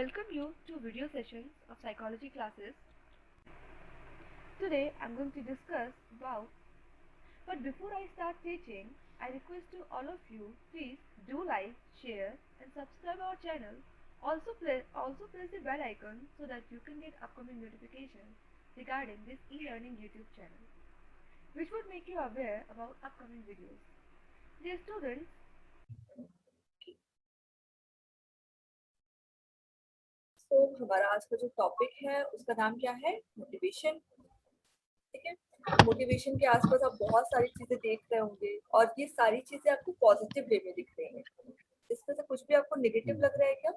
welcome you to video sessions of psychology classes. Today I'm going to discuss about, but before I start teaching, I request to all of you, please do like, share and subscribe our channel. Also press the bell icon so that you can get upcoming notifications regarding this e-learning YouTube channel, which would make you aware about upcoming videos. Dear students, तो हमारा आज का जो topic है उसका नाम क्या है? मोटिवेशन। ठीक है, मोटिवेशन के आसपास आप बहुत सारी चीजें देख रहे होंगे और ये सारी चीजें आपको पॉजिटिव वे में दिख रही हैं। इसमें से कुछ भी आपको नेगेटिव लग रहा है क्या?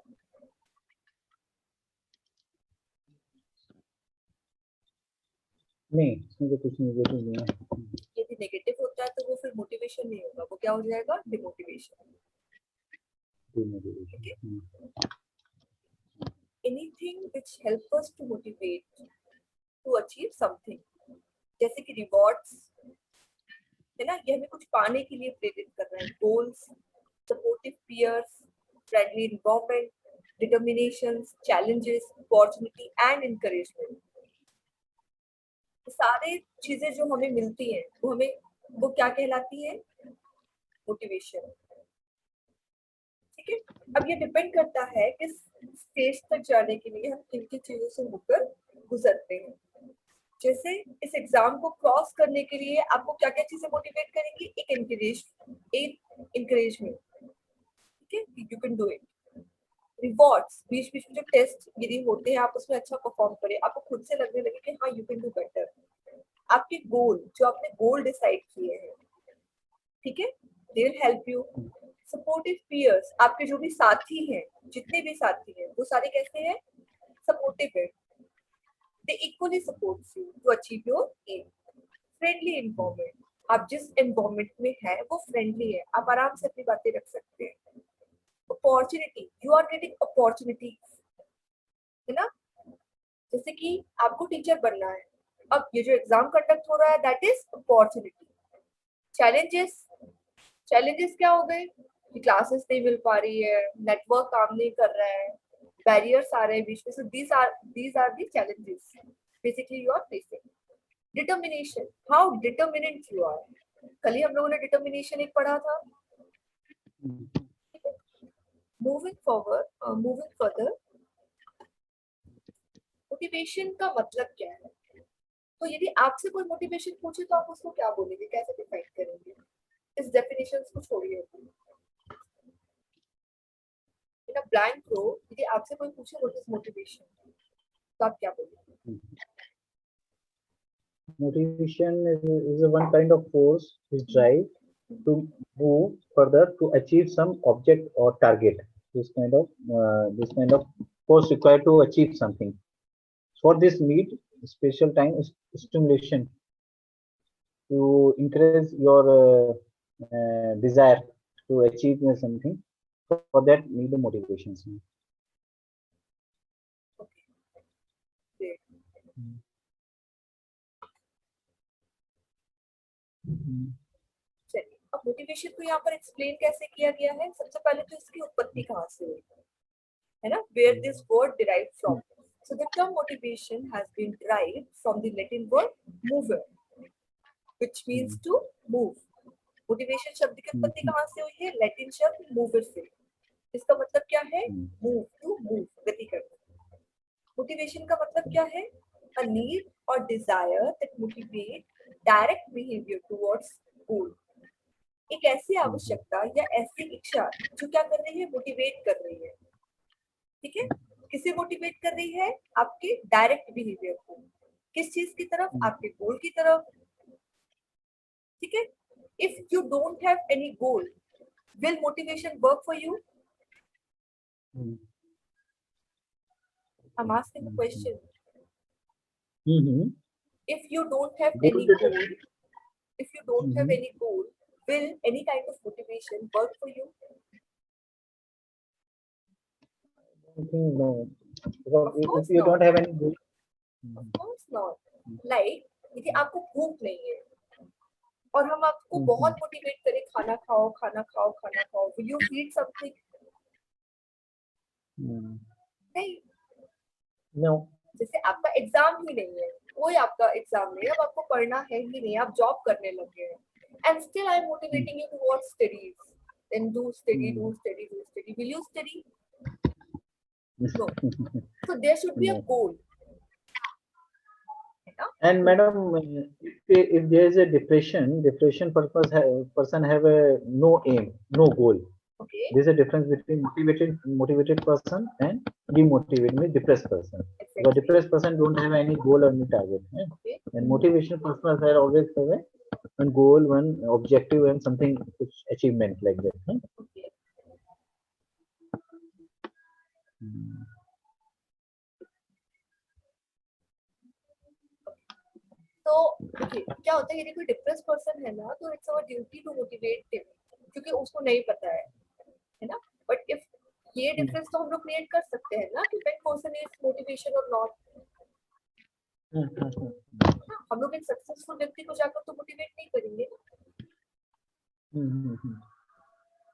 नहीं, इसमें तो कुछ नेगेटिव नहीं है। यदि नेगेटिव होता है तो वो फिर मोटिवेशन नहीं होगा, वो क्या हो जाएगा? डिमोटिवेशन। ठीक है, anything which help us to motivate to achieve something, जैसे कि रिवॉर्ड्स है ना, ये हमें कुछ पाने के लिए प्रेरित कर रहा है। Goals, supportive peers, friendly environment, determinations, challenges, opportunity and encouragement, सारे चीजें जो हमें मिलती हैं वो क्या कहलाती है? मोटिवेशन। ठीक है, अब ये डिपेंड करता है कि स्टेज तक जाने के लिए हम किन किन चीजों से होकर गुजरते हैं। जैसे इस एग्जाम को क्रॉस करने के लिए आपको क्या क्या चीजें मोटिवेट करेंगी? एक इंकरेजमेंट, ठीक है, you can do it. Rewards, बीच बीच में जो टेस्ट यदि होते हैं आप उसमें अच्छा परफॉर्म करें, आपको खुद से लगने लगे कि हाँ यू कैन डू बेटर। आपके गोल, जो आपने गोल डिसाइड किए हैं, ठीक है, they will help you. Supportive peers, आपके जो भी साथी हैं, जितने भी साथी हैं वो सारे कैसे हैं? सपोर्टिव है। They equally supports you to achieve your aim. Friendly environment, आप जिस environment में हैं वो friendly है, आप आराम से अपनी बातें रख सकते हैं। Opportunity, you are getting opportunities, है ना? जैसे कि आपको टीचर बनना है, अब ये जो एग्जाम कंडक्ट हो रहा है that is opportunity. चैलेंजेस क्या हो गए कि क्लासेस नहीं मिल पा रही है, नेटवर्क काम नहीं कर रहा है, बैरियर्स आ रहे हैं बीच में, so these are the challenges basically you are facing. Determination, how determinant you are, कल ही हम लोगों ने डिटर्मिनेशन एक पढ़ा था। मूविंग फर्दर, मोटिवेशन का मतलब क्या है? तो यदि आपसे कोई मोटिवेशन पूछे तो आप उसको क्या बोलेंगे, कैसे डिफाइन करेंगे? इस डेफिनेशंस को छोड़िए। इन अ ब्लैंक रो, यदि आपसे कोई पूछे व्हाट इज मोटिवेशन, तो आप क्या बोलेंगे? Motivation is a one kind of force which drive to move further to achieve some object or target. This kind of force required to achieve something. For this need special time stimulation to increase your desire to achieve something. For that need the motivations. चलिए, अब motivation को यहाँ पर explain कैसे किया गया है? सबसे पहले तो इसकी उत्पत्ति कहाँ से हुई है ना, where this word derived from. So the term motivation has been derived from the Latin word mover, which means to move. Motivation शब्द की उत्पत्ति कहाँ से हुई है? लैटिन शब्द mover से। इसका मतलब क्या है? move, to move, गति करना। मोटिवेशन का मतलब क्या है? a need or desire that motivate direct behavior towards goal. एक ऐसी आवश्यकता या ऐसी इच्छा जो क्या कर रही है? मोटिवेट कर रही है। ठीक है, किसे मोटिवेट कर रही है? आपके डायरेक्ट बिहेवियर को। किस चीज की तरफ? आपके गोल की तरफ। ठीक है, if you don't have any goal, will motivation work for you? I'm asking the question. If you don't have any goal, will any kind of motivation work for you? No, if you don't have any goal. Of course not. Like, यदि आपको भूख नहीं है और हम आपको बहुत motivate करें, खाना खाओ खाना खाओ खाना खाओ, will you feed something? नहीं, No. जैसे आपका एग्जाम ही नहीं है, कोई आपका एग्जाम नहीं है, अब आपको पढ़ना है ही नहीं, आप जॉब करने लगे हैं, and still I am motivating you towards studies, then do study, do study, do study, will you study? No. So there should be a No. goal. And madam, if there is a depression person have a no aim, no goal. Okay. There is a difference between motivated person and demotivated, depressed person. Exactly. The depressed person don't have any goal or any target, Okay. and motivation person are always have a one goal, one objective, and something achievement like that. Okay. तो देखिए क्या होता है, यदि कोई depress person है ना, तो it's our duty to motivate him, क्योंकि उसको नहीं पता है ना। बट इफ ये डिफरेंस तो हम लोग क्रिएट कर सकते हैं ना कि व्हेन पर्सन इज मोटिवेशन और नॉट। हम लोग एक सक्सेसफुल व्यक्ति को जाकर तो मोटिवेट नहीं करेंगे।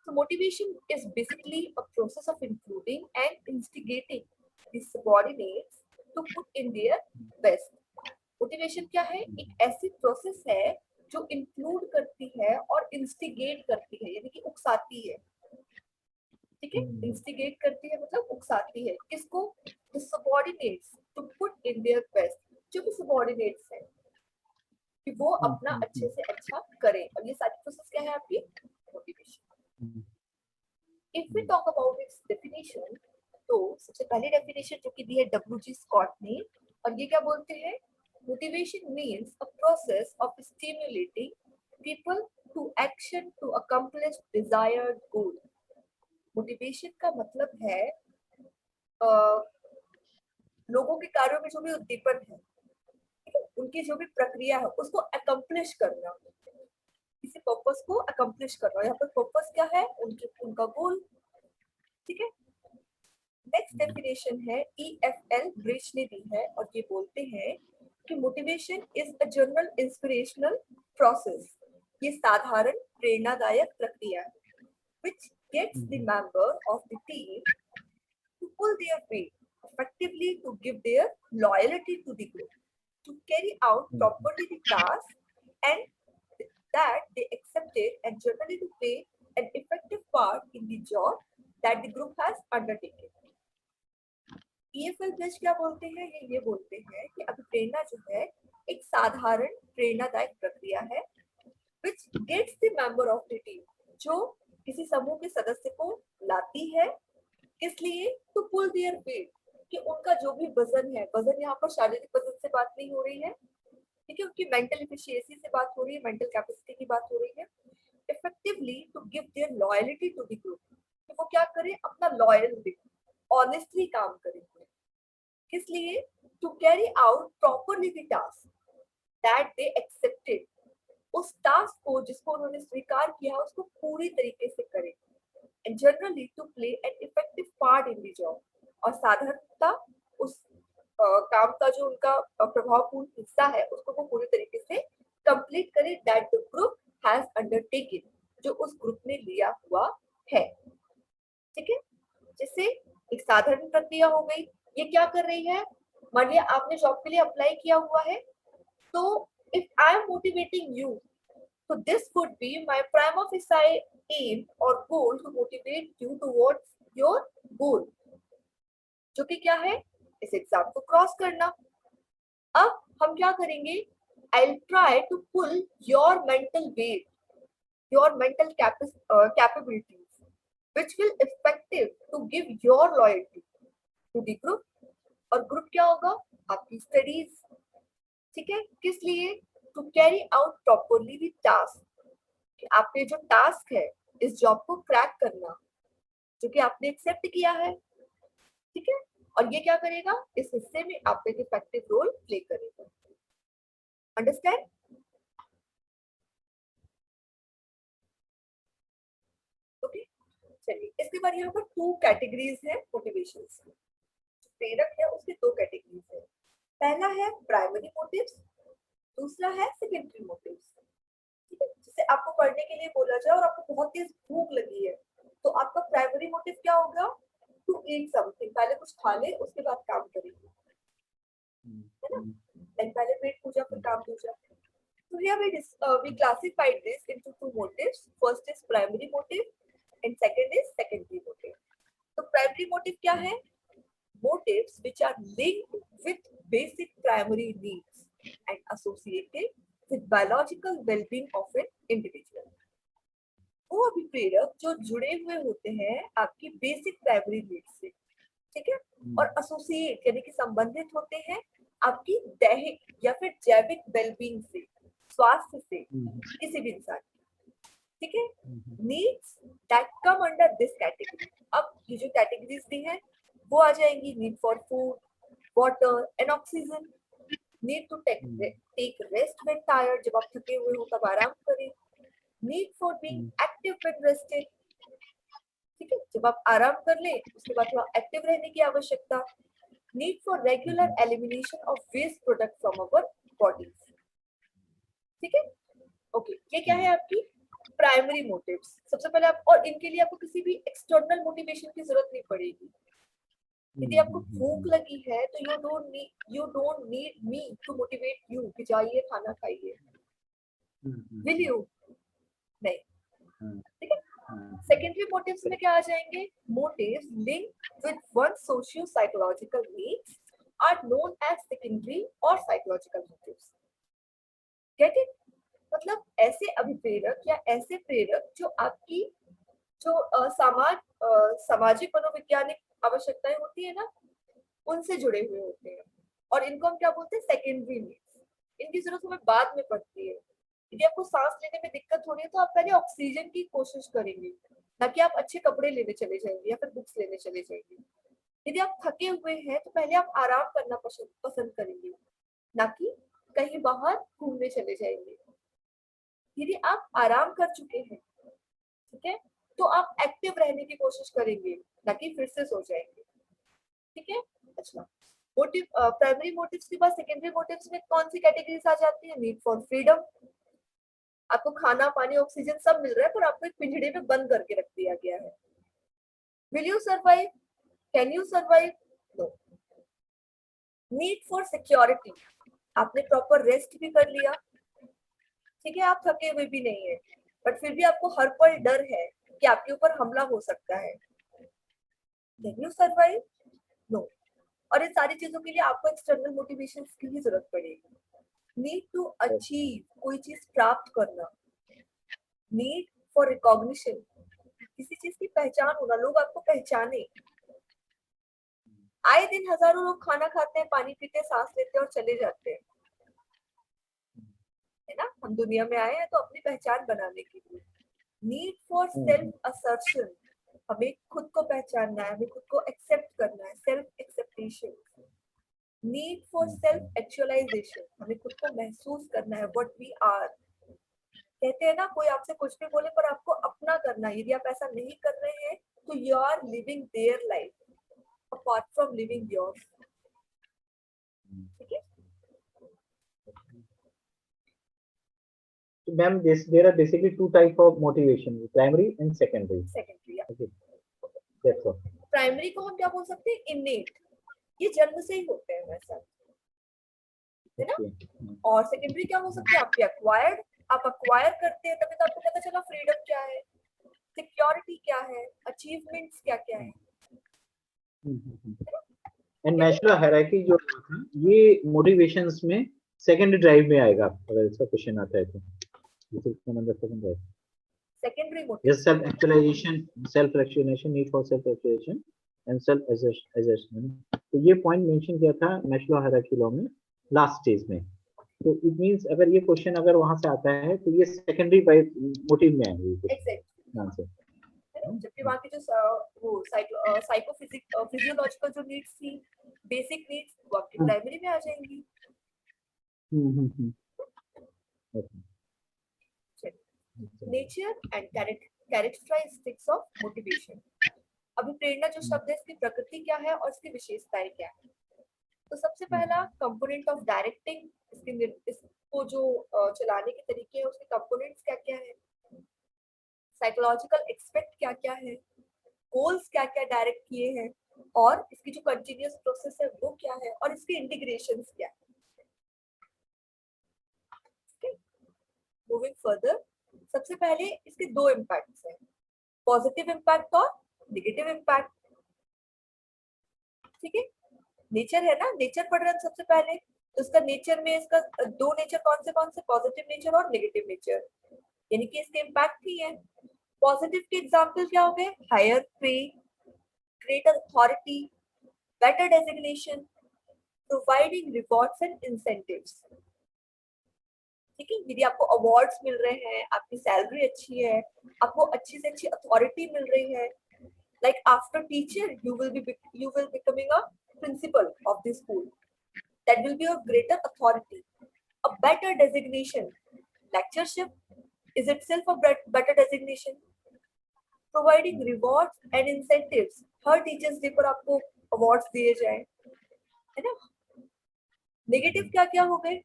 So motivation is basically a process of including and instigating the subordinates to put in their best. Motivation क्या है? एक ऐसी प्रोसेस है जो इंक्लूड करती है और इंस्टिगेट करती है, यानी कि उकसाती है। ठीक है, इंस्टिगेट करती है मतलब उकसाती है किसको? The subordinates to put in their best, जो कि सबऑर्डिनेट्स हैं, कि वो अपना अच्छे से अच्छा करें। और ये सारी प्रोसेस क्या है आपकी? Motivation. If we talk about its definition, तो सबसे पहली डेफिनेशन जो कि दी है डब्ल्यू.जी. स्कॉट ने, और ये क्या बोलते हैं? Motivation means a process of stimulating people to action to accomplish desired goal. Motivation का मतलब है लोगों के कार्यों में जो भी उद्दीपन है, उनकी जो भी प्रक्रिया है, उसको accomplish करना, किसी पर्पस को accomplish करना। यहाँ पर पर्पस क्या है? उनका गोल। ठीक है। नेक्स्ट डेफिनेशन है EFL ब्रिज ने दी है, और ये बोलते हैं कि motivation is a general inspirational process. ये साधारण प्रेरणादायक प्रक्रिया है which gets the member of the team to pull their weight effectively, to give their loyalty to the group, to carry out properly the task, and that they accepted, and generally to play an effective part in the job that the group has undertaken. EFL bridge क्या बोलते हैं? ये बोलते हैं कि अभिप्रेरणा जो है एक साधारण प्रेरणादायक प्रक्रिया है which gets the member of the team, जो किसी समूह के सदस्य को लाती है, किस लिए? to pull their weight, कि उनका जो भी वजन है, वजन यहाँ पर शारीरिक वजन से बात नहीं हो रही है, ठीक है, उनकी मेंटल एफिशिएंसी से बात हो रही है, मेंटल कैपेसिटी की बात हो रही है। effectively to give their loyalty to the group, कि वो क्या करें? अपना लॉयल, ऑनेस्टली काम करें। किस लिए? To carry out properly the task that they accepted, उस टास्क को जिसको उन्होंने स्वीकार किया उसको पूरी तरीके से करें, and generally to play an effective part in the job, और साधारणतः उस काम का जो उनका प्रभावपूर्ण हिस्सा है उसको वो पूरी तरीके से कंप्लीट करें that the group has undertaken, जो उस ग्रुप ने लिया हुआ है। ठीक है, जैसे एक साधारण प्रक्रिया हो गई। ये क्या कर रही है? मान लिया आपने जॉब के लिए अप्लाई किया हुआ है, तो if I am motivating you, तो this would be my prima facie aim और goal to motivate you towards your goal, जो कि क्या है? इस एग्जाम को क्रॉस करना। अब हम क्या करेंगे? I will try to pull your mental weight, your mental capabilities which will effective to give your loyalty to the group, और ग्रुप क्या होगा? आपकी स्टडीज। ठीक है, किस लिए? To carry out properly the task, कि आपने जो टास्क है इस जॉब को क्रैक करना, जो कि आपने एक्सेप्ट किया है। ठीक है, और ये क्या करेगा? इस हिस्से में आप एक इफेक्टिव रोल प्ले करेगा। अंडरस्टैंड? ओके, चलिए इसके बाद यहाँ पर 2 कैटेगरीज है मोटिवेशन की। प्रेरक है उसके 2 कैटेगरीज है। पहला है प्राइमरी मोटिव्स, दूसरा है सेकेंडरी मोटिव्स। ठीक है, जैसे आपको पढ़ने के लिए बोला जाए और आपको बहुत तेज भूख लगी है, तो आपका प्राइमरी मोटिव क्या होगा? टू eat something, पहले कुछ खा ले उसके बाद काम करेंगे, है ना? Like पहले पेट पूजा फिर काम पूजा. So here we classified this into two motives. First is primary motive and second is secondary motive. So primary motive क्या है? Motives which are linked with basic primary needs and associated with biological well-being of an individual. वो अभिप्रेरक जो जुड़े हुए होते हैं आपकी basic primary needs से, ठीक है, और एसोसिएट यानी कि संबंधित होते हैं आपकी दैहिक या फिर जैविक वेलबींग से, स्वास्थ्य से किसी भी इंसान, ठीक है. Needs that come under this category. अब ये जो कैटेगरीज दी हैं वो आ जाएंगी. Need for food, water and oxygen. Need to take rest when tired, जब आप थके हुए हो तब आराम करें. Need for being active when rested, ठीक है, जब आप आराम कर ले उसके बाद थोड़ा एक्टिव रहने की आवश्यकता. Need for regular elimination of waste product from our bodies, ठीक है. ओके, ये क्या है आपकी प्राइमरी मोटिव्स. सबसे पहले आप, और इनके लिए आपको किसी भी एक्सटर्नल मोटिवेशन की जरूरत नहीं पड़ेगी. यदि आपको भूख लगी है तो you don't need me to motivate you कि जाइए खाना खाइए. Will you? नहीं, ठीक है. सेकेंडरी मोटिव्स में क्या आ जाएंगे? Motives linked with one socio psychological needs are known as secondary और साइकोलॉजिकल मोटिव्स. Get it? मतलब ऐसे अभिप्रेरक या ऐसे प्रेरक जो आपकी जो सामाजिक मनोवैज्ञानिक आवश्यकताएं होती है ना, उनसे जुड़े हुए होते हैं, और इनको हम क्या बोलते हैं? Secondary needs. इनकी जरूरत हमें बाद में पड़ती है. यदि आपको सांस लेने में दिक्कत हो रही है तो आप पहले ऑक्सीजन की कोशिश करेंगे, ना कि आप अच्छे कपड़े लेने चले जाएंगे या फिर बुक्स लेने चले जाएंगे. यदि आप थके हुए हैं तो पहले आप आराम करना पसंद करेंगे, ना कि कहीं बाहर घूमने चले जाएंगे. यदि आप आराम कर चुके हैं, ठीक है, तो आप एक्टिव रहने की कोशिश करेंगे, ना कि फिर से सो जाएंगे. ठीक है. अच्छा, मोटिव, प्राइमरी मोटिव्स के बाद सेकेंडरी मोटिव्स में कौन सी कैटेगरीज आ जाती है? Need for freedom. आपको खाना, पानी, ऑक्सीजन सब मिल रहा है पर आपको एक पिंजड़े में बंद करके रख दिया गया है. Will you survive? Can you survive? No. Need for security. आपने प्रॉपर रेस्ट भी कर लिया, ठीक है, आप थके हुए भी नहीं है, बट फिर भी आपको हर पल डर है कि आपके ऊपर हमला हो सकता है. Can you survive? नो. और इन सारी चीजों के लिए आपको एक्सटर्नल मोटिवेशन की ही जरूरत पड़ेगी. नीड टू अचीव, कोई चीज प्राप्त करना. नीड फॉर रिकॉग्निशन, किसी चीज की पहचान होना, लोग आपको पहचाने. आए दिन हजारों लोग खाना खाते हैं, पानी पीते हैं, सांस लेते हैं और चले जाते हैं, है ना. हम दुनिया में आए हैं तो अपनी पहचान बनाने के लिए. नीड फॉर सेल्फ असर्शन, हमें खुद को पहचानना है, हमें खुद को एक्सेप्ट करना है, self acceptation. Need for self actualisation, हमें खुद को महसूस करना है, व्हाट वी आर. कहते हैं ना, कोई आपसे कुछ भी बोले पर आपको अपना करना है. यदि आप ऐसा नहीं कर रहे हैं तो you are living their life apart from living yours. ठीक है. Ma'am, there are basically two type of motivation, primary and secondary. Secondary. Okay, that's all. Primary को हम क्या बोल सकते हैं? इनेट, ये जन्म से ही होते हैं वैसा, है ना. Okay. और सेकेंडरी क्या हो सकते हैं? आपके एक्वायर्ड. आप एक्वायर करते हैं तभी तो आपको पता चला फ्रीडम क्या है, सिक्योरिटी क्या है, अचीवमेंट्स क्या क्या है. एंड मैस्लो हायरार्की जो था ये मोटिवेशंस में सेकंड ड्राइव में आएगा अगर इसका क्वेश्चन आता है तो. This is number second drive. Secondary motive. Yes, self actualization, need for self actualization and self assertion. तो ये पॉइंट मेंशन किया था मैस्लो हायरार्की लॉ में लास्ट स्टेज में. तो इट मींस अगर ये क्वेश्चन अगर वहां से आता है तो ये सेकेंडरी मोटिव में आएंगे. एग्जैक्टली. आंसर. जबकि वहाँ की जो वो फिजियोलॉजिकल जो नीड्स थी, बेसिक नीड्स, वो आपकी प्राइमरी में आ जाएंगी. Nature and characteristics of motivation. अभी प्रेरणा जो शब्द है इसकी प्रकृति क्या है और इसकी विशेषताएं क्या है. तो सबसे पहला कंपोनेंट ऑफ डायरेक्टिंग, इसको जो चलाने के तरीके हैं उसके कंपोनेंट्स क्या क्या है, साइकोलॉजिकल एक्सपेक्ट क्या क्या है, गोल्स क्या क्या डायरेक्ट किए हैं, और इसकी जो कंटिन्यूअस प्रोसेस है वो क्या है और इसके इंटीग्रेशन क्या है. मूविंग फर्दर, सबसे पहले इसके दो इम्पैक्ट्स हैं, पॉजिटिव इम्पैक्ट और नेगेटिव इम्पैक्ट. ठीक है, नेचर है ना, नेचर पढ़ रहे हैं सबसे पहले. तो इसका नेचर में इसका दो नेचर कौन से पॉजिटिव नेचर और नेगेटिव नेचर, यानी कि इसके इम्पैक्ट ही है. पॉजिटिव के एग्जांपल क्या हो गए, हायर पे, greater authority, better designation, providing rewards and incentives. ठीक है, यदि आपको अवार्ड्स मिल रहे हैं, आपकी सैलरी अच्छी है, आपको अच्छी से अच्छी अथॉरिटी मिल रही है, like after teacher you will becoming a principal of the school, that will be a greater authority, a better designation. Lectureship is itself a better designation. Providing rewards and incentives, her teachers day पर आपको awards दिए जाए, है ना. Negative क्या क्या हो गए,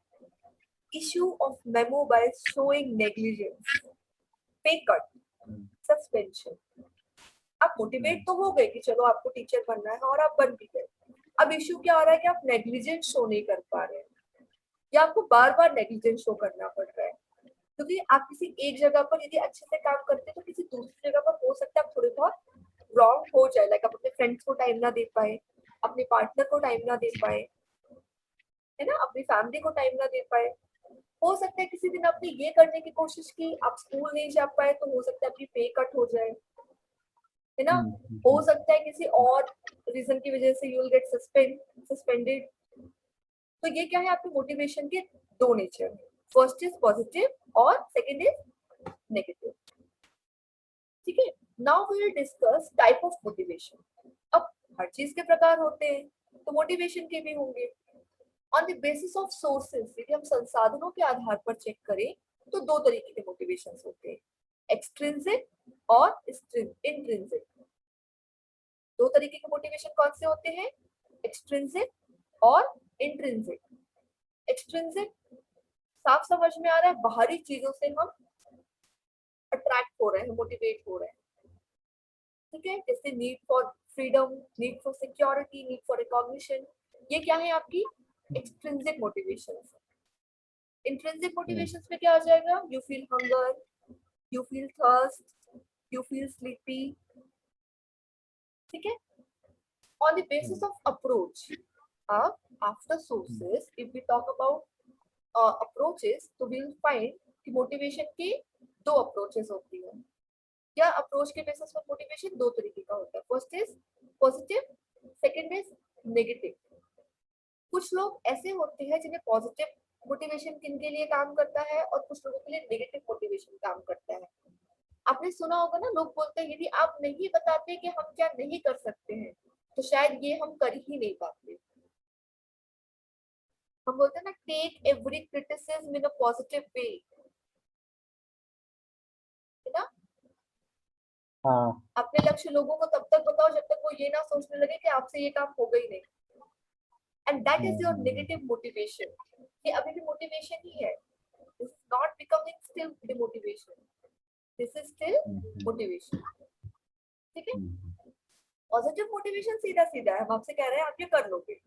issue of memo by showing negligence, pay cut, suspension. आप मोटिवेट तो हो गए कि चलो आपको टीचर बनना है और आप बन भी गए. अब इश्यू क्या आ रहा है कि आप नेग्लिजेंट शो नहीं कर पा रहे हैं, या आपको बार बार नेग्लिजेंट शो करना पड़ रहा है, क्योंकि आप किसी एक जगह पर यदि अच्छे से काम करते हैं तो किसी दूसरी जगह पर हो सकता है आप थोड़े बहुत रॉन्ग हो जाए, लाइक आप अपने फ्रेंड्स को टाइम ना दे पाए, अपने पार्टनर को टाइम ना दे पाए, है ना, अपनी फैमिली को टाइम ना दे पाए. हो सकता है किसी दिन आपने ये करने की कोशिश की, आप स्कूल नहीं जा पाए, तो हो सकता है आपकी पे कट हो जाए, है ना. हो सकता है किसी और रीजन की वजह से यू विल गेट सस्पेंडेड. तो ये क्या है, आपके मोटिवेशन के दो नेचर, फर्स्ट इज पॉजिटिव और सेकंड इज नेगेटिव. ठीक है, now we will discuss type of motivation. अब हर चीज के प्रकार होते हैं, तो मोटिवेशन के भी होंगे. On the basis of sources, यदि हम संसाधनों के आधार पर चेक करें तो दो तरीके के मोटिवेशंस होते हैं, एक्सट्रिंसिक और इंट्रिंसिक. दो तरीके के मोटिवेशन कौन से होते हैं, एक्सट्रिंसिक और इंट्रिंसिक. एक्सट्रिंसिक साफ समझ में आ रहा है, बाहरी चीजों से हम अट्रैक्ट हो रहे हैं, मोटिवेट हो रहे हैं. ठीक है, जैसे need for freedom, need for security, need for recognition, ये क्या है आपकी एक्सट्रिंसिक मोटिवेशंस. इंट्रिंसिक मोटिवेशंस में क्या आ जाएगा, you feel hunger, you feel thirst, you feel sleepy. ठीक है, on the basis of approach, after sources, if we talk about approaches, तो we'll find कि motivation के दो approaches होती हैं. या अप्रोच के बेसिस पर मोटिवेशन दो तरीके का होता है, first is positive, second is negative. कुछ लोग ऐसे होते हैं जिन्हें पॉजिटिव मोटिवेशन किनके लिए काम करता है और कुछ लोगों के लिए नेगेटिव मोटिवेशन काम करता है. आपने सुना होगा ना, लोग बोलते हैं यदि आप नहीं बताते कि हम क्या नहीं कर सकते हैं तो शायद ये हम कर ही नहीं पाते. हम बोलते हैं ना, take every criticism in a positive way, है ना. हाँ. अपने लक्ष्य लोगों को तब तक बताओ जब तक वो ये ना सोचने लगे कि आपसे ये काम होगा ही नहीं. And that is your negative motivation. ये अभी भी मोटिवेशन ही है, this is not becoming still demotivation, this is still motivation. ठीक है, पॉजिटिव मोटिवेशन सीधा सीधा है, हम आपसे कह रहे हैं आप ये कर लोगे,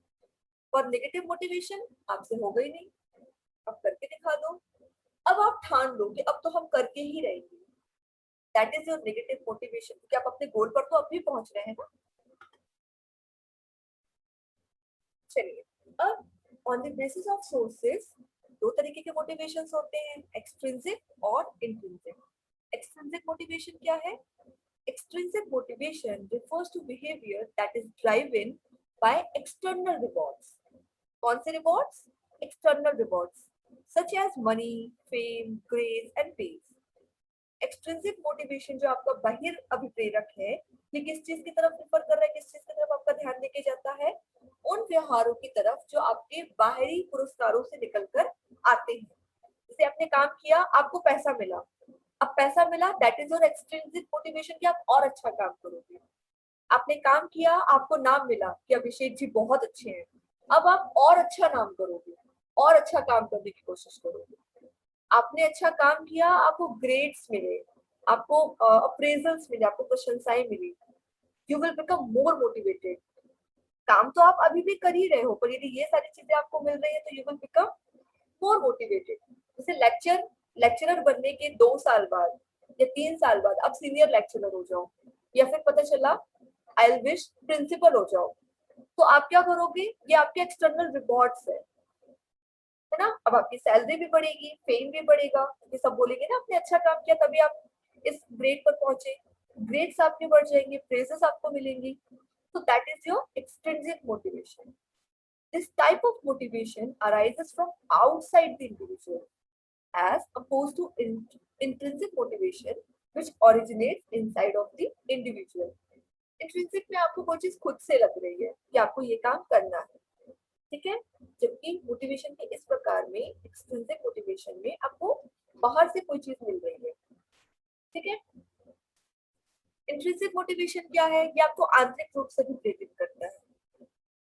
और नेगेटिव मोटिवेशन आपसे होगा ही नहीं, आप करके दिखा दो. अब आप ठान लो कि अब तो हम करके ही रहेंगे, that is your negative motivation, क्योंकि आप अपने गोल पर तो अभी पहुंच रहे हैं ना. चलिए, अब on the basis of sources दो तरीके के मोटिवेशंस होते हैं, एक्सट्रिंसिक और इंट्रिंसिक. एक्सट्रिंसिक मोटिवेशन क्या है, extrinsic motivation refers to behavior that is driven by external rewards. कौन से rewards? External rewards such as money, fame, grace and praise. Extrinsic motivation जो आपका बाह्य अभिप्रेरक है, ये किस चीज की तरफ रिफर कर रहा है, किस चीज की तरफ आपका ध्यान लेके जाता है, उन व्यवहारों की तरफ जो आपके बाहरी पुरस्कारों से निकलकर आते हैं. जैसे आपने काम किया, आपको पैसा मिला, अब पैसा मिला, that is your extrinsic motivation कि आप और अच्छा काम करोगे. आपने काम किया, आपको नाम मिला कि अभिषेक जी बहुत अच्छे हैं, अब आप और अच्छा नाम करोगे, और अच्छा काम करने की कोशिश करोगे. आपने अच्छा काम किया, आपको ग्रेड्स मिले, आपको अप्रेजल्स मिले, आपको प्रशंसाएं मिली, you will become more motivated. काम तो आप अभी भी कर ही रहे हो, पर यदि ये सारी चीजें आपको मिल रही है तो you will become more motivated. जैसे लेक्चरर बनने के 2 साल बाद या 3 साल बाद आप सीनियर लेक्चरर हो जाओ, या फिर पता चला आई विश प्रिंसिपल हो जाओ, तो आप क्या करोगे? ये आपके एक्सटर्नल रिवॉर्ड्स है ना। अब आपकी सैलरी भी बढ़ेगी, फेम भी बढ़ेगा, ये सब बोलेंगे ना आपने अच्छा काम किया तभी आप इस ग्रेड पर पहुंचे, ग्रेड्स आपके बढ़ जाएंगे, प्रेजेस आपको मिलेंगी। So that is your extrinsic motivation. This type of motivation arises from outside the individual as opposed to intrinsic motivation which originates inside of the individual. Intrinsic में आपको कोई चीज खुद से लग रही है कि आपको ये काम करना है, ठीक है, जबकि मोटिवेशन के इस प्रकार में एक्सट्रिंसिक मोटिवेशन में आपको बाहर से कोई चीज मिल रही है, ठीक है। इंट्रिंसिक मोटिवेशन क्या है? ये आपको आंतरिक रूप से भी प्रेरित करता है।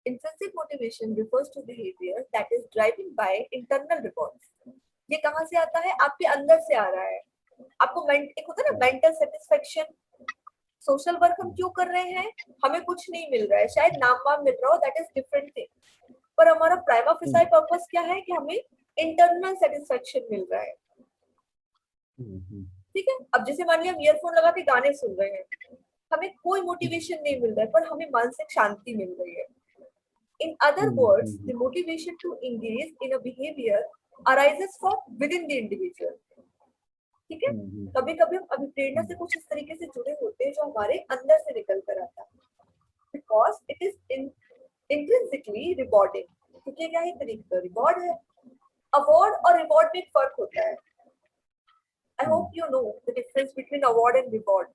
Intrinsic motivation refers to behavior that is driven by internal rewards. ये कहाँ से आता है? आपके अंदर से आ रहा है। आपको एक होता है ना मेंटल सेटिस्फेक्शन। सोशल वर्क हम क्यों कर रहे हैं? हमें कुछ नहीं मिल रहा है, शायद नाम वाम मिल रहा हो, दैट इज डिफरेंट थिंग, पर हमारा प्राइमा फेसाई पर्पस क्या है कि हमें इंटरनल सेटिस्फेक्शन मिल रहा है, ठीक है। अब जैसे मान लिया हम ईयरफोन लगा के गाने सुन रहे हैं, हमें कोई मोटिवेशन नहीं मिल रहा है, पर हमें मानसिक शांति मिल रही है। In other words, the motivation to engage in a behavior arises from within the individual. ठीक है, कभी कभी हम अभिप्रेरणा से कुछ इस तरीके से जुड़े होते हैं जो हमारे अंदर से निकल कर आता है, because it is intrinsically rewarding. क्योंकि क्या है? तरीका रिवॉर्ड है। अवार्ड और रिवॉर्ड में एक फर्क होता है। I hope you know the difference between award and reward.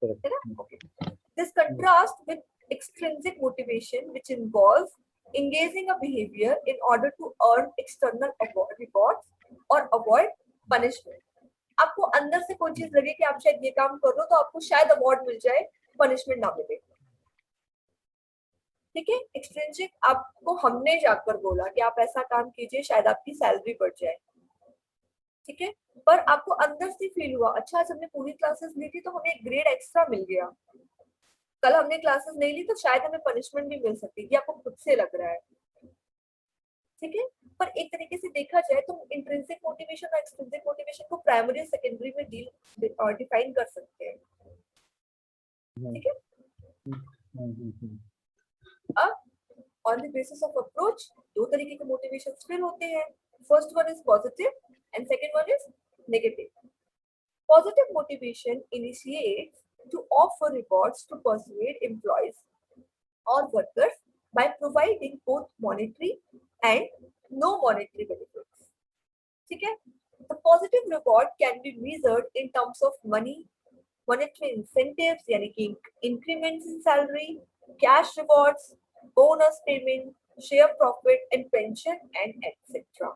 है ना? Okay. This contrast with extrinsic motivation, which involves engaging a behavior in order to earn external rewards or avoid punishment. आपको अंदर से कोई चीज लगे कि आप शायद ये काम कर लो तो आपको शायद अवार्ड मिल जाए, पनिशमेंट ना मिले, ठीक है। एक्सट्रिंसिक आपको हमने जाकर बोला कि आप ऐसा काम कीजिए, शायद आपकी सैलरी बढ़ जाए, ठीक है, पर आपको अंदर से फील हुआ अच्छा आज हमने पूरी क्लासेस ली थी तो हमें एक ग्रेड एक्स्ट्रा मिल गया, कल हमने क्लासेस नहीं ली तो शायद हमें पनिशमेंट भी मिल सकती है, आपको खुद से लग रहा है, ठीक है। पर एक तरीके से देखा जाए तो इंट्रिंसिक मोटिवेशन और एक्सट्रिंसिक मोटिवेशन को प्राइमरी और सेकेंडरी में डिफाइन कर सकते हैं, ठीक है। अब on the basis of approach दो तरीके के मोटिवेशन फिर होते हैं। First one is positive and second one is negative. Positive motivation initiates to offer rewards to persuade employees or workers by providing both monetary and no monetary benefits. ठीक है? The positive reward can be measured in terms of money, monetary incentives, यानी कि increments in salary, cash rewards, bonus payment, share profit and pension and etc.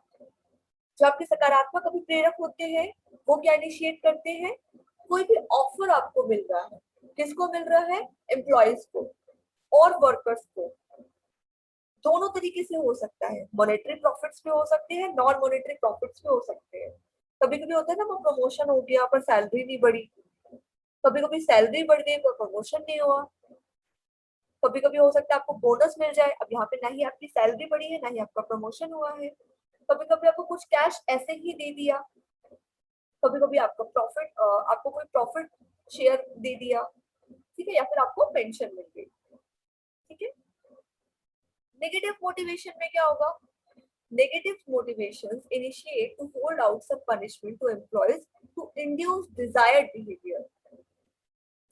जो आपके सकारात्मक अभिप्रेरक होते हैं वो क्या इनिशिएट करते हैं? कोई भी ऑफर आपको मिल रहा है, किसको मिल रहा है? एम्प्लॉइज को और वर्कर्स को। दोनों तरीके से हो सकता है, मॉनेटरी प्रॉफिट्स भी हो सकते हैं, नॉन मॉनेटरी प्रॉफिट्स भी हो सकते हैं। कभी कभी होता है ना वो प्रमोशन हो गया पर सैलरी नहीं बढ़ी, कभी कभी सैलरी बढ़ गई पर प्रमोशन नहीं हुआ, कभी कभी हो सकता है आपको बोनस मिल जाए, अब यहाँ पे ना ही आपकी सैलरी बढ़ी है ना ही आपका प्रमोशन हुआ है, कभी कभी आपको कुछ कैश ऐसे ही दे दिया, कभी कभी आपका प्रॉफिट आपको कोई प्रॉफिट शेयर दे दिया, ठीक है, या फिर आपको पेंशन मिल गई, ठीक है। नेगेटिव मोटिवेशन में क्या होगा? Negative motivations initiate to hold out some punishment to employees to induce desired behaviour,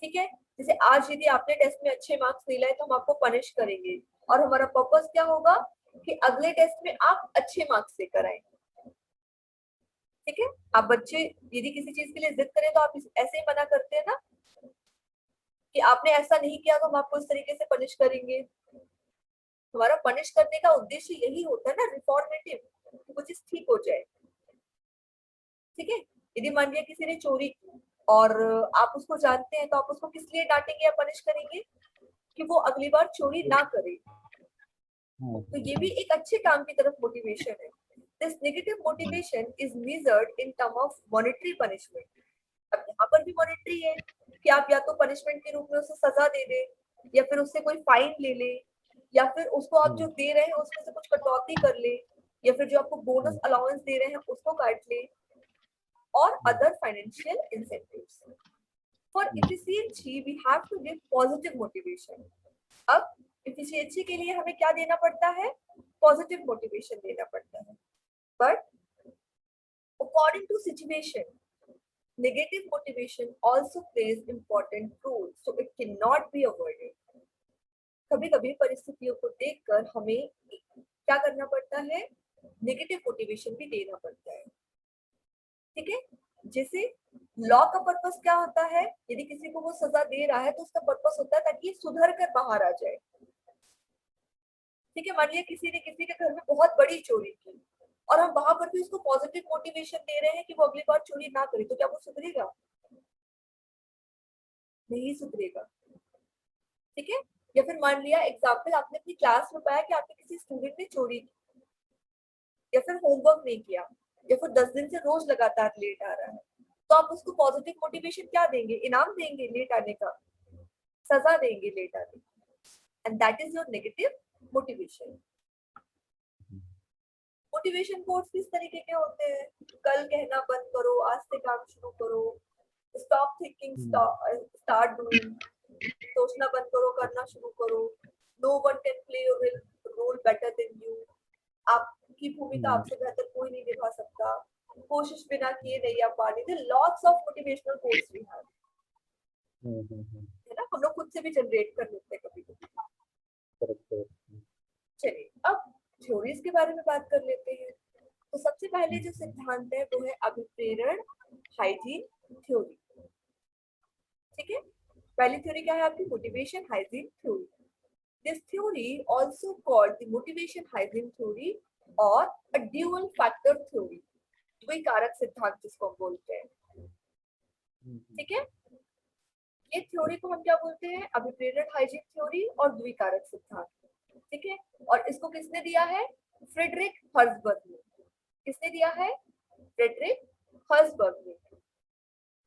ठीक है। जैसे आज यदि आपने टेस्ट में अच्छे मार्क्स नहीं लाए तो हम आपको पनिश करेंगे और हमारा पर्पस क्या होगा कि अगले टेस्ट में आप अच्छे मार्क्स लेकर आए, ठीक है। आप बच्चे यदि किसी चीज के लिए जिद करें तो आप ऐसे ही मना करते हैं ना कि आपने ऐसा नहीं किया तो हम आपको इस तरीके से पनिश करेंगे। हमारा पनिश करने का उद्देश्य यही होता है ना, रिफॉर्मेटिव, कि वो चीज ठीक हो जाए, ठीक है। यदि मान लिया किसी ने चोरी की और आप उसको जानते हैं तो आप उसको किस लिए डांटेंगे या पनिश करेंगे? कि वो अगली बार चोरी ना करे। तो ये भी एक अच्छे काम की तरफ मोटिवेशन है। This negative motivation is measured in terms of monetary punishment. अब यहाँ पर भी मॉनेटरी है कि आप या तो पनिशमेंट के रूप में उसे सजा दे दे या फिर उससे कोई फाइन ले ले, या फिर उसको आप जो दे रहे हैं उसमें से कुछ कटौती कर ले, या फिर जो आपको बोनस अलाउंस दे रहे हैं उसको काट ले, और other financial incentives. For efficiency we have to give positive motivation. अब एफिशिएंसी के लिए हमें क्या देना पड़ता है? पॉजिटिव मोटिवेशन देना पड़ता है। But according to situation, negative motivation also plays important role, so it cannot be avoided. कभी-कभी परिस्थितियों को देखकर हमें क्या करना पड़ता है? नेगेटिव मोटिवेशन भी देना पड़ता है। ठीक है, जैसे लॉ का पर्पस क्या होता है? यदि किसी को वो सजा दे रहा है तो उसका पर्पस होता है ताकि सुधर कर बाहर आ जाए। ठीक है, मान लिया किसी ने किसी के घर में बहुत बड़ी चोरी की और हम वहां पर भी उसको पॉजिटिव मोटिवेशन दे रहे हैं कि वो अगली बार चोरी ना करे, तो क्या वो सुधरेगा? नहीं सुधरेगा। ठीक है, या फिर मान लिया एग्जाम्पल, आपने अपनी क्लास में पाया कि आपके किसी स्टूडेंट ने चोरी की, या फिर होमवर्क नहीं किया, या फिर 10 दिन से रोज लगातार लेट आ रहा है, तो आप उसको पॉजिटिव मोटिवेशन क्या देंगे? इनाम देंगे लेट आने का, सजा देंगे लेट आने की, and that is your negative motivation. Motivation quotes किस तरीके के होते हैं? कल कहना बंद करो, आज से काम शुरू करो, स्टॉप थिंकिंग, स्टार्ट डूइंग, सोचना बंद करो, करना शुरू करो, no one can play your role better than you, आपकी भूमिका आपसे बेहतर कोई नहीं निभा सकता, कोशिश बिना किए नहीं आ पानी। The lots of motivational quotes we have, है ना, हम लोग खुद से भी जनरेट कर लेते हैं कभी कभी। चलिए अब थ्योरीज के बारे में बात कर लेते हैं। तो सबसे पहले जो सिद्धांत है वो है अभिप्रेरण हाइजीन थ्योरी। ठीक है, पहली थ्योरी क्या है आपकी? Motivation hygiene theory. This theory also called the motivation hygiene theory और अ ड्यूअल फैक्टर थ्योरी, द्विकारक सिद्धांत जिसको हम बोलते हैं। ठीक है, ये थ्योरी को हम क्या बोलते हैं? अभिप्रेरण हाइजीन थ्योरी और द्विकारक सिद्धांत। ठीक है, और इसको किसने दिया है? फ्रेडरिक हर्ज़बर्ग ने। किसने दिया है? फ्रेडरिक हर्ज़बर्ग ने।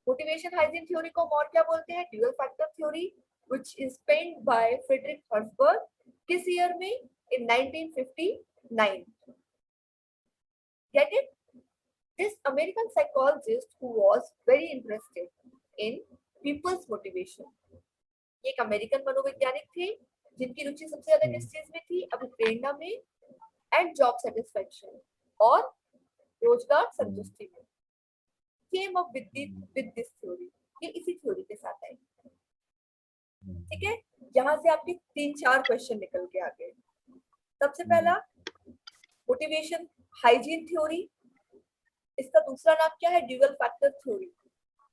मोटिवेशन हाइजीन थ्योरी को हम और क्या बोलते हैं? Dual factor theory, which is penned by Frederick Herzberg. किस ईयर में? In 1959। Get it? This American psychologist who was very interested in people's motivation. ये एक अमेरिकन मनोवैज्ञानिक थे जिनकी रुचि सबसे ज्यादा किस चीज में थी? अभिप्रेरणा में एंड जॉब सेटिस्फैक्शन और रोजगार संतुष्टि में। Came up with this theory, ये इसी थ्योरी के साथ आई। ठीक है, यहाँ से आपके 3-4 क्वेश्चन निकल के आ गए। सबसे पहला मोटिवेशन हाइजीन थ्योरी, इसका दूसरा नाम क्या है? Dual factor theory.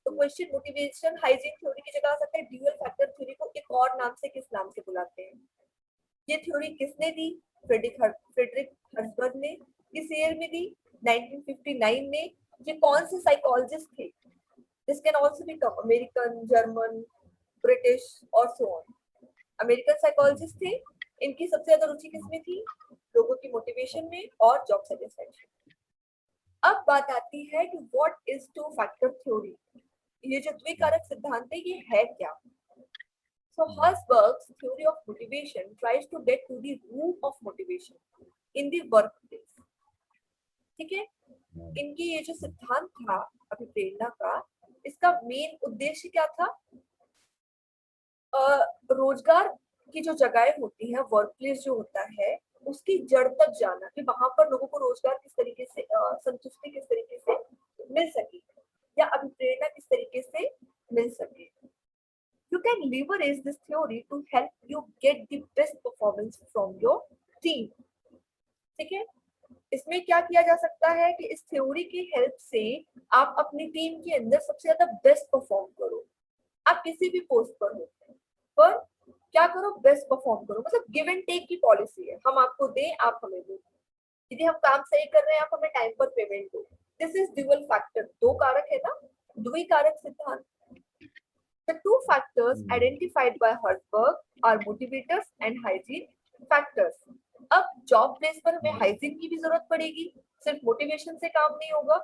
तो क्वेश्चन मोटिवेशन हाइजीन थ्योरी की जगह आ सकता है ड्यूअल फैक्टर थ्योरी को एक और नाम से किस नाम से बुलाते हैं? ये थ्योरी किसने दी? फ्रेडरिक हर्ज़बर्ग ने। किस ईयर में दी? 1959 में। ये कौन से साइकोलॉजिस्ट थे? This can also be American, German, British और सो ऑन। अमेरिकन साइकोलॉजिस्ट थे। इनकी सबसे ज्यादा रुचि किसमें थी? लोगों की मोटिवेशन में और जॉब सेटिस्फैक्शन। अब बात आती है कि what is two factor theory. ये जो द्विकारक सिद्धांत है ये है क्या? So Herzberg's theory of motivation tries to get to the root of motivation in the workplace. ठीक है, इनकी ये जो सिद्धांत था अभिप्रेरणा का, इसका मेन उद्देश्य क्या था? रोजगार की जो जगहें होती हैं, वर्क प्लेस जो होता है, उसकी जड़ तक जाना कि वहां पर लोगों को रोजगार किस तरीके से, संतुष्टि किस तरीके से मिल सके या अभिप्रेरणा किस तरीके से मिल सके। You can leverage this theory to help you get the best performance from your team. ठीक है, इसमें क्या किया जा सकता है कि इस थ्योरी की हेल्प से आप अपनी टीम के अंदर सबसे ज्यादा बेस्ट परफॉर्म करो। आप किसी भी पोस्ट पर हो, पर क्या करो? बेस्ट परफॉर्म करो। मतलब गिव एंड टेक की पॉलिसी है, हम आपको दें, आप हमें दो। यदि हम काम सही कर रहे हैं, आप हमें टाइम पर पेमेंट दो। This is dual factor. दो कारक है ना, द्विकारक सिद्धांत। The two factors identified by Herzberg are motivators and hygiene factors. अब जॉब प्लेस पर हमें हाइजीन की भी जरूरत पड़ेगी, सिर्फ मोटिवेशन से काम नहीं होगा।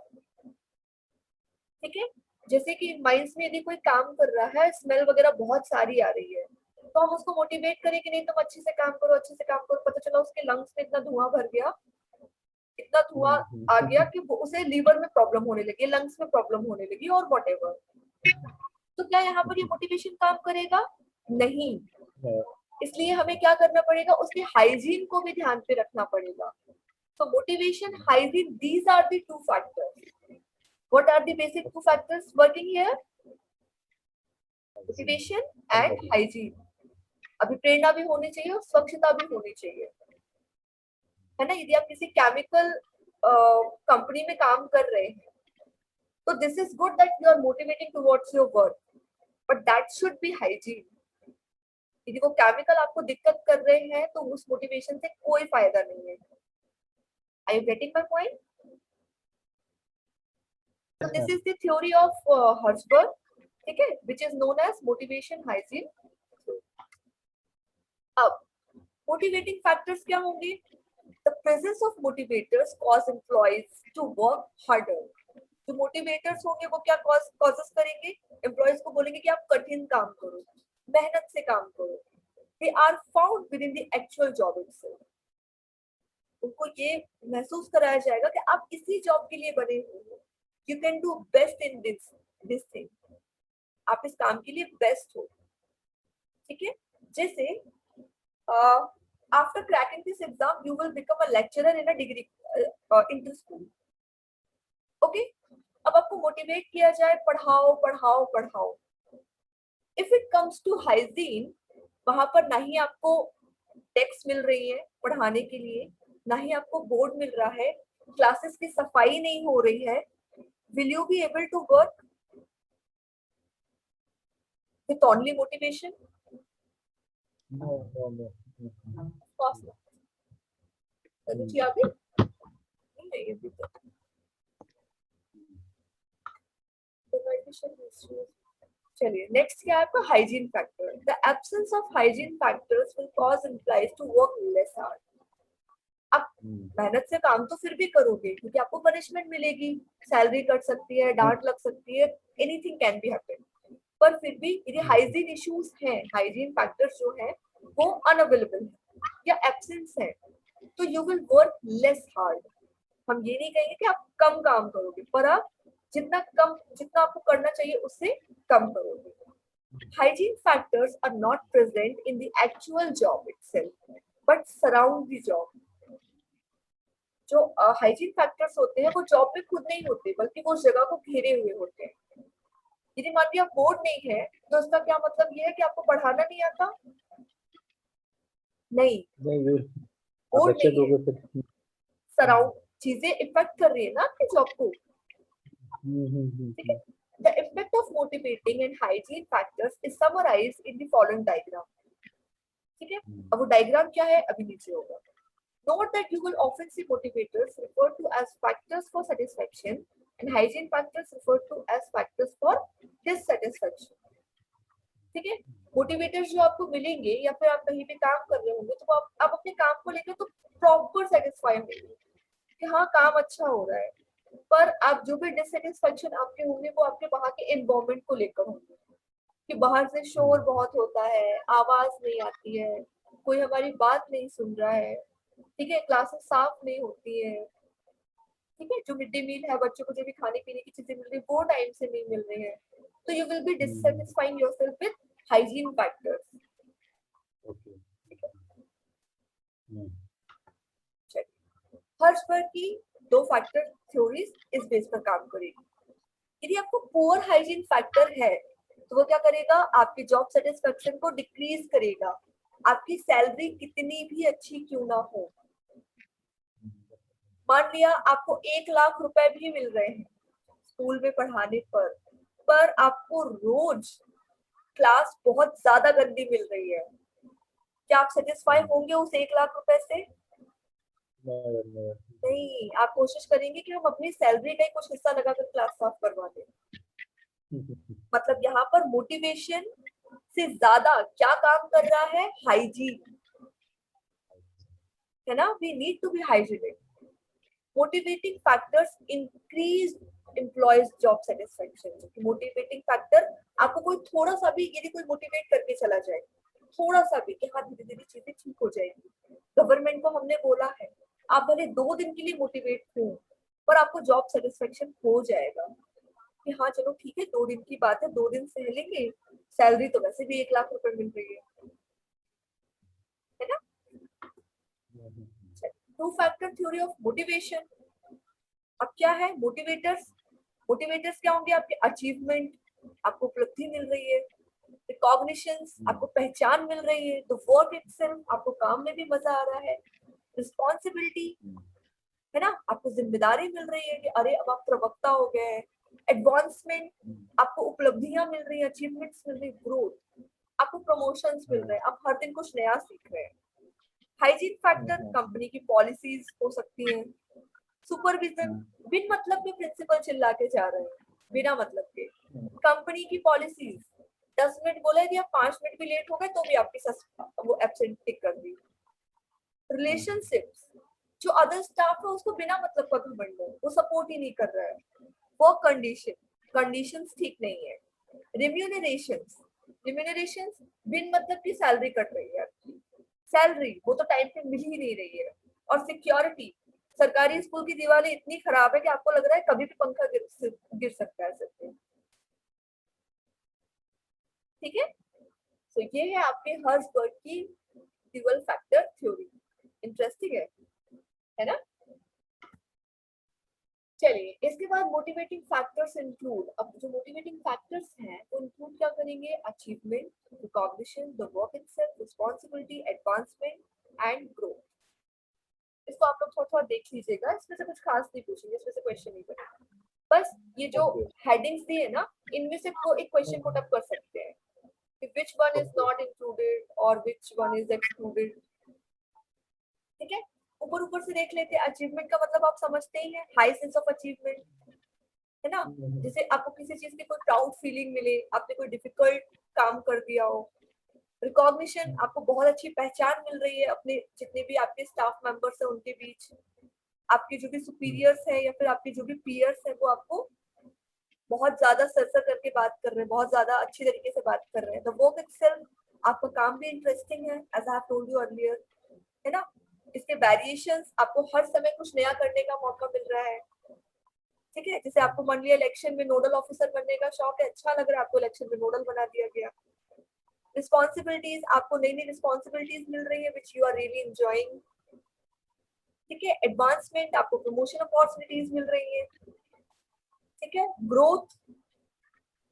ठीक है, जैसे कि माइंस में यदि कोई काम कर रहा है, स्मेल वगैरह बहुत सारी आ रही है, तो हम उसको मोटिवेट करें कि नहीं तुम अच्छे से काम करो, अच्छे से काम करो, पता चला उसके लंग्स में इतना धुआं भर गया, इतना धुआं आ गया कि उसे लीवर में प्रॉब्लम होने लगी, लंग्स में प्रॉब्लम होने लगी और व्हाटएवर। तो क्या यहाँ पर ये मोटिवेशन काम करेगा? नहीं। इसलिए हमें क्या करना पड़ेगा, उसके हाइजीन को भी ध्यान पे रखना पड़ेगा। So motivation, hygiene, these are the two factors. What are the basic two factors working here? Motivation and hygiene. अभी प्रेरणा भी होनी चाहिए और स्वच्छता भी होनी चाहिए, है ना। यदि आप किसी केमिकल कंपनी में काम कर रहे हैं तो this is good that you are motivating towards your work, but that should be hygiene. यदि वो केमिकल आपको दिक्कत कर रहे हैं तो उस मोटिवेशन से कोई फायदा नहीं है। Are you getting my point? So this is the theory of Hertzberg, ठीक है, which is known as motivation hygiene. अब motivating factors क्या होंगे? The presence of motivators cause employees to work harder. जो motivators होंगे वो क्या causes करेंगे? Employees को बोलेंगे कि आप कठिन काम करो, मेहनत से काम करो. They are found within the actual job itself. उनको ये महसूस कराया जाएगा कि आप इसी जॉब के लिए बने हुए हो. You can do best in this thing. आप इस काम के लिए बेस्ट हो, ठीक है. जैसे after cracking this exam you will become a lecturer in a degree inter school. Okay, अब आपको मोटिवेट किया जाए, पढ़ाओ पढ़ाओ पढ़ाओ. If it comes to hygiene, वहां पर ना ही आपको टेक्स्ट मिल रही है पढ़ाने के लिए, ना ही आपको बोर्ड मिल रहा है, क्लासेस की सफाई नहीं हो रही है. Will you be able to work with only motivation? No. Of course not. रुचि आ गई? नहीं अभी तक. चलिए नेक्स्ट क्या है आपका? Hygiene factor. The absence of hygiene factors will cause employees to work less hard. आप मेहनत से काम तो फिर भी करोगे क्योंकि आपको पनिशमेंट मिलेगी, सैलरी कट सकती है, डांट लग सकती है, एनीथिंग कैन बी हैपन. पर फिर भी यदि हाइजीन इश्यूज हैं, हाइजीन फैक्टर्स जो हैं वो अनअवेलेबल है या एब्सेंस है, तो you will work less hard. हम ये नहीं कहेंगे कि आप कम काम करोगे, पर आप जितना आपको करना चाहिए उससे कम करोगे. Hygiene factors are not present in the actual job itself, but surround the job. जो हाइजीन फैक्टर्स होते हैं वो जॉब में खुद नहीं होते, बल्कि वो जगह को घेरे हुए होते हैं. यदि मान लिया बोर्ड नहीं है तो उसका क्या मतलब ये है कि आपको पढ़ाना नहीं आता? नहीं, बोर्ड नहीं है, सराउंड चीजें इफेक्ट कर रही है ना आपकी जॉब को. ठीक है. The effect of motivating and hygiene factors is summarized in the following diagram. ठीक है. अब वो डायग्राम क्या है अभी नीचे होगा. Note that you will often see motivators referred to as factors for satisfaction and hygiene factors referred to as factors for dissatisfaction. ठीक है. मोटिवेटर्स जो आपको मिलेंगे या फिर आप कहीं पे काम कर रहे होंगे तो आप अपने काम को लेकर तो प्रॉपर सेटिस्फाई होंगे कि हाँ काम अच्छा हो रहा है, पर आप जो भी डिससेटिस्फैक्शन आपके होंगे वो आपके वहां के एनवायरनमेंट को लेकर होंगे कि बाहर से शोर बहुत होता है, आवाज नहीं आती है, कोई हमारी बात नहीं सुन रहा है, ठीक है, क्लासेस साफ नहीं होती है, ठीक है, जो मिड डे मील है बच्चों को जो भी खाने पीने की चीजें मिल रही है वो टाइम से नहीं मिल रही है, तो you will be dissatisfying yourself with hygiene factors. Herzberg की दो फैक्टर थ्योरीज इस बेस पर काम करेगी. यदि आपको पुअर हाइजीन फैक्टर है तो वो क्या करेगा? आपकी जॉब सेटिस्फेक्शन को डिक्रीज करेगा, आपकी सैलरी कितनी भी अच्छी क्यों ना हो. मान लिया आपको 1 लाख रुपए भी मिल रहे हैं स्कूल में पढ़ाने पर आपको रोज क्लास बहुत ज्यादा गंदी मिल रही है, क्या आप सेटिस्फाई होंगे उस 1 लाख रुपए से? नहीं. आप कोशिश करेंगे कि हम अपनी सैलरी का कुछ हिस्सा लगाकर क्लास साफ करवा दें. मतलब यहाँ पर मोटिवेशन से ज्यादा क्या काम कर रहा है? हाइजीन, है ना. We need to be hygienic. Motivating factors increase employees job satisfaction. Motivating factor आपको कोई थोड़ा सा भी यदि कोई मोटिवेट करके चला जाए थोड़ा सा भी कि हाँ धीरे धीरे चीजें ठीक हो जाएगी। गवर्नमेंट को हमने बोला है आप भले 2 दिन के लिए मोटिवेट हो पर आपको जॉब सेटिस्फेक्शन हो जाएगा कि हाँ चलो ठीक है 2 दिन की बात है, 2 दिन सह लेंगे, सैलरी तो वैसे भी 1 लाख रुपए मिल रही है ना। Two factor theory of motivation. अब क्या है मोटिवेटर्स? मोटिवेटर्स क्या होंगे? आपके अचीवमेंट, आपको उपलब्धि मिल रही है, रिकॉग्निशंस, आपको पहचान मिल रही है, द वर्क इटसेल्फ, आपको काम में भी मजा आ रहा है, रिस्पॉन्सिबिलिटी है ना, आपको जिम्मेदारी मिल रही है कि अरे अब आप प्रवक्ता हो गए हैं, एडवांसमेंट, आपको उपलब्धियां मिल रही है, अचीवमेंट्स मिल रही है, ग्रोथ, आपको प्रमोशंस मिल रहे हैं, आप हर दिन कुछ नया सीख रहे हैं। हाइजीन फैक्टर, कंपनी की पॉलिसीज हो सकती हैं। सुपरविजन, बिन मतलब के प्रिंसिपल चिल्ला के जा रहे हैं बिना मतलब के, कंपनी की पॉलिसीज, 10 मिनट बोला है कि आप 5 मिनट भी लेट हो गए तो भी आपकी वो एब्सेंट टिक कर दी। रिलेशनशिप्स, जो अदर स्टाफ है उसको बिना मतलब का घमंड है, वो सपोर्ट ही नहीं कर रहा है। वर्क कंडीशन, कंडीशंस ठीक नहीं है। रिम्यूनरेशंस, रिम्यूनरेशंस बिन मतलब की सैलरी कट रही है आपकी, सैलरी वो तो टाइम पे मिल ही नहीं रही है। और सिक्योरिटी, सरकारी स्कूल की दीवारें इतनी खराब है कि आपको लग रहा है कभी भी पंखा गिर सकता है सर पे। ठीक है, तो ये है आपके हर्ट्जबर्ग की ड्यूअल फैक्टर थ्योरी। इंटरेस्टिंग है ना। चलिए इसके बाद मोटिवेटिंग फैक्टर्स इंक्लूड, अब जो मोटिवेटिंग फैक्टर्स हैं वो इंक्लूड क्या करेंगे? Achievement, recognition, the work itself, responsibility, advancement and growth. इसको आप लोग थोड़ा थोड़ा देख लीजिएगा, इसमें से कुछ खास नहीं पूछेंगे, इसमें से क्वेश्चन नहीं बनेगा। बस ये जो हेडिंग्स दिए ना इनमें से को एक क्वेश्चन पुट अप कर सकते हैं कि which one is not included और which one is excluded। ठीक है, ऊपर ऊपर से देख लेते हैं। अचीवमेंट का मतलब आप समझते ही हैं, हाई सेंस ऑफ अचीवमेंट है ना, जैसे आपको किसी चीज की कोई प्राउड फीलिंग मिले, आपने कोई डिफिकल्ट काम कर दिया हो। रिकॉग्निशन, आपको बहुत अच्छी पहचान मिल रही है अपने जितने भी आपके स्टाफ मेंबर्स हैं उनके बीच, आपके जो भी सुपीरियर्स हैं या फिर आपके जो भी पीयर्स हैं वो आपको बहुत ज्यादा सर करके बात कर रहे हैं, बहुत ज्यादा अच्छी तरीके से बात कर रहे हैं। द वर्क इटसेल्फ, आपका काम भी इंटरेस्टिंग है as I have told you earlier, है ना। इसके वेरिएशंस, आपको हर समय कुछ नया करने का मौका मिल रहा है। ठीक है, जैसे आपको मान लिया इलेक्शन में नोडल ऑफिसर बनने का शौक है, अच्छा लग रहा है आपको, इलेक्शन में नोडल बना दिया गया। रिस्पॉन्सिबिलिटीज, आपको नई नई रिस्पॉन्सिबिलिटीज मिल रही है which you are really enjoying. ठीक है, एडवांसमेंट, आपको प्रमोशन अपॉर्चुनिटीज मिल रही है। ठीक है, growth,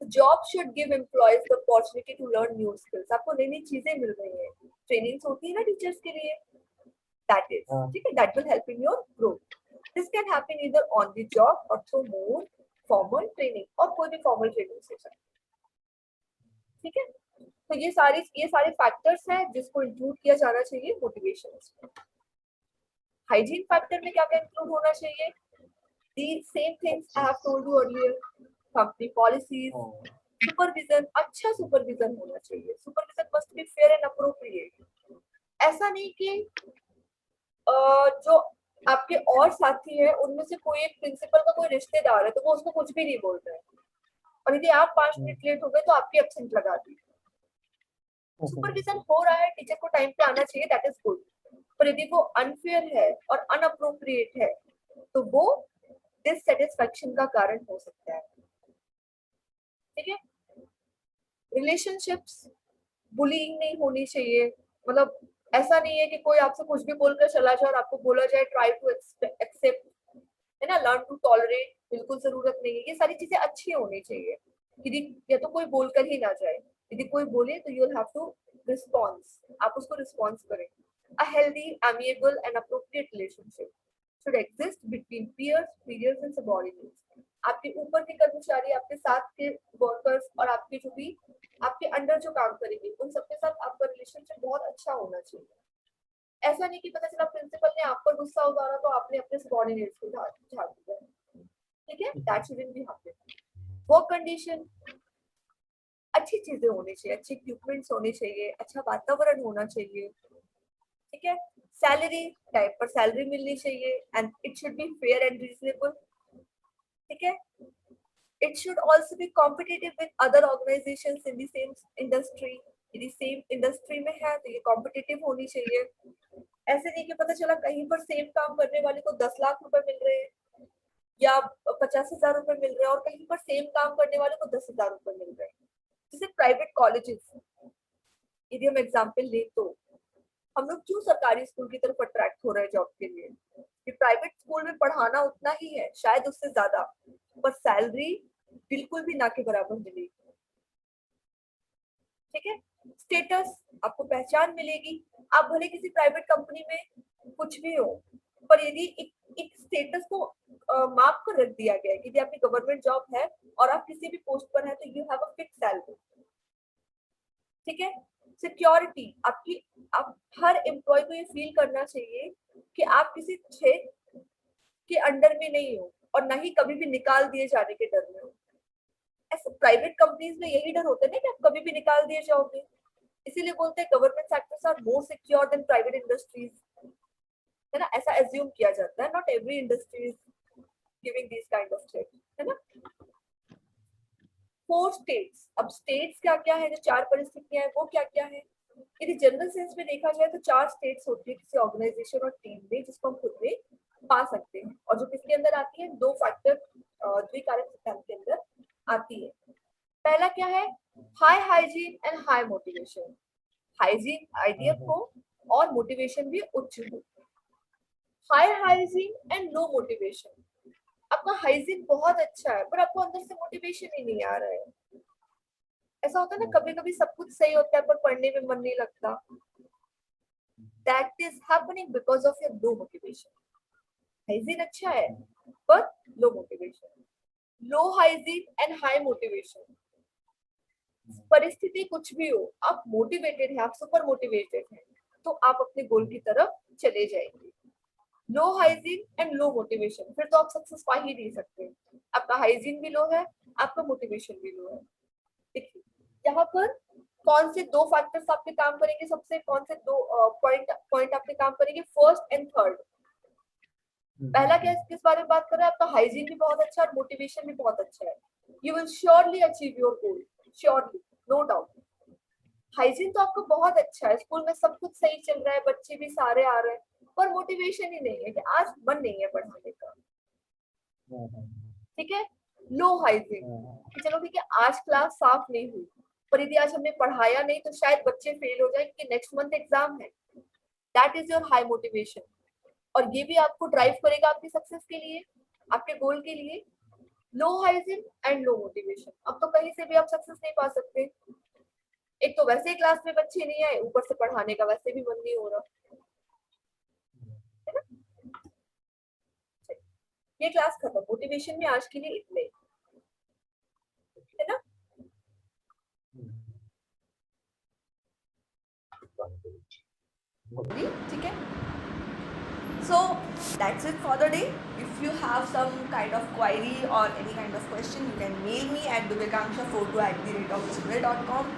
job should give employees the opportunity to learn new skills, आपको नई नई चीजें मिल रही है, ट्रेनिंग्स होती है ना टीचर्स के लिए, दैट इज ठीक है, that will help in your growth. This can happen either on the job और थ्रू मोर फॉर्मल ट्रेनिंग, और कोई भी फॉर्मल ट्रेनिंग से सकती है। ठीक है, तो ये सारे फैक्टर्स हैं जिसको इंक्लूड किया जाना चाहिए मोटिवेशन में। हाइजीन फैक्टर में क्या क्या इंक्लूड होना चाहिए? The same things I have told you earlier, company policies, supervision, अच्छा supervision होना चाहिए, supervision must be fair and appropriate। ऐसा नहीं कि जो आपके और साथी हैं उनमें से कोई एक प्रिंसिपल का कोई रिश्तेदार है तो वो उसको कुछ भी नहीं बोल रहे हैं, और यदि आप 5 मिनट लेट हो गए तो आपकी एब्सेंट लगा दी। सुपरविजन हो रहा है, टीचर को टाइम पे आना चाहिए, दैट इज गुड, पर यदि वो अनफेयर है और अनअप्रोप्रिएट है तो वो डिससेटिस्फैक्शन का कारण हो सकता है। ठीक है, रिलेशनशिप्स, बुलिंग नहीं होनी चाहिए, मतलब ऐसा नहीं है कि कोई आपसे कुछ भी बोलकर चला जाए और आपको बोला जाए ट्राई टू एक्सेप्ट, है ना, लर्न टू टॉलरेट, बिल्कुल जरूरत नहीं है। ये सारी चीजें अच्छी होनी चाहिए, यदि या तो कोई बोलकर ही ना जाए, यदि कोई बोले तो you will have to response, आप उसको रिस्पॉन्स करें। A healthy, amiable and appropriate relationship should exist between peers, superiors and subordinates। आपके ऊपर के कर्मचारी, आपके साथ के वर्कर्स और आपके जो भी आपके अंडर जो काम करेंगे उन सबके साथ आपका रिलेशनशिप बहुत अच्छा होना चाहिए। ऐसा नहीं कि पता चला प्रिंसिपल ने आप पर गुस्सा उतारा तो आपने अपने सबऑर्डिनेट्स को झाड़ दिया। ठीक है, that shouldn't be happen. Work condition, अच्छी चीजें होनी चाहिए, अच्छे इक्विपमेंट्स होने चाहिए, अच्छा वातावरण होना चाहिए। ठीक है, सैलरी टाइम पर सैलरी मिलनी चाहिए and it should be fair and reasonable. ठीक है, it should also be competitive with other organisations in the same industry. यदि सेम इंडस्ट्री में है तो ये कॉम्पिटिटिव होनी चाहिए। ऐसे नहीं कि पता चला कहीं पर सेम काम करने वाले को 10 लाख रुपए मिल रहे हैं या 50,000 रुपए मिल रहे हैं और कहीं पर सेम काम करने वाले को 10,000 रुपए मिल रहे हैं। जैसे प्राइवेट कॉलेजेस, यदि हम एग्जाम्पल लें तो हम लोग क्यों सरकारी स्कूल की तरफ अट्रैक्ट हो रहे हैं जॉब के लिए? कि प्राइवेट स्कूल में पढ़ाना उतना ही है, शायद उससे ज्यादा, पर सैलरी बिल्कुल भी ना के बराबर मिलेगी। ठीक है, स्टेटस, आपको पहचान मिलेगी। आप भले किसी प्राइवेट कंपनी में कुछ भी हो, पर यदि एक स्टेटस को माप कर रख दिया गया है कि यदि आपकी गवर्नमेंट जॉब है और आप किसी भी पोस्ट पर है तो you have a fix salary. ठीक है, सिक्योरिटी, आपकी, आप हर एम्प्लॉय को ये फील करना चाहिए कि आप किसी थ्रेट के अंडर में नहीं हो और ना ही कभी भी निकाल दिए जाने के डर में हो। ऐसे प्राइवेट कंपनीज में यही डर होता है ना कि आप कभी भी निकाल दिए जाओगे, इसीलिए बोलते हैं government sectors are more secure than private industries, है ना? ऐसा एज्यूम किया जाता है, not every industry is giving this kind of threat, है ना? 4 स्टेट्स, अब स्टेट्स क्या क्या है, जो 4 परिस्थितियां हैं वो क्या क्या है? यदि जनरल सेंस में देखा जाए तो 4 स्टेट्स होती है किसी ऑर्गेनाइजेशन और टीम में, जिसको हम खुद में पा सकते हैं, और जो किसके अंदर आती है, 2 फैक्टर द्विकारक सिद्धांत के अंदर आती है। पहला क्या है, high hygiene and high motivation. Hygiene ideal हो और मोटिवेशन भी उच्च हो। High hygiene and low motivation, आपका हाइजीन बहुत अच्छा है पर आपको अंदर से मोटिवेशन ही नहीं आ रहा है। ऐसा होता है ना, कभी कभी सब कुछ सही होता है पर पढ़ने में मन नहीं लगता। That is happening because of your low motivation. Hygiene अच्छा है पर low motivation. Low hygiene and high motivation, परिस्थिति कुछ भी हो, आप मोटिवेटेड हैं, आप सुपर मोटिवेटेड हैं, तो आप अपने गोल की तरफ चले जाएंगे। लो हाइजीन एंड लो मोटिवेशन, फिर तो आप सक्सेस पा ही नहीं सकते। आपका हाइजीन भी लो है, आपका मोटिवेशन भी लो है। देखिए यहाँ पर कौन से 2 फैक्टर्स आपके काम करेंगे, सबसे कौन से 2 पॉइंट आपके काम करेंगे, फर्स्ट एंड थर्ड। पहला क्या, किस बारे में बात कर रहे हैं, आपका हाइजीन भी बहुत अच्छा है और मोटिवेशन भी बहुत अच्छा है। You will surely achieve your goal, surely, no doubt. Hygiene तो आपको बहुत अच्छा है, स्कूल में सब कुछ सही चल रहा है, बच्चे भी सारे आ रहे हैं, पर मोटिवेशन ही नहीं है कि आज मन नहीं है पढ़ाने का। ठीक है, लो हाइजीन, चलो ठीक है आज क्लास साफ नहीं हुई, पर यदि आज हमने पढ़ाया नहीं तो शायद बच्चे फेल हो जाए क्योंकि नेक्स्ट मंथ एग्जाम है। That is your high motivation, और ये भी आपको ड्राइव करेगा आपकी सक्सेस के लिए, आपके गोल के लिए। लो हाइजीन एंड लो मोटिवेशन, अब तो कहीं से भी आप सक्सेस नहीं पा सकते। एक तो वैसे ही क्लास में बच्चे नहीं आए, ऊपर से पढ़ाने का वैसे भी मन नहीं हो रहा, है ना? ये क्लास खत्म, मोटिवेशन में आज के लिए इतने, है ना? ठीक है, so that's it for the day. If you have some kind of query or any kind of question, you can mail me at dubekanksha42@gmail.com.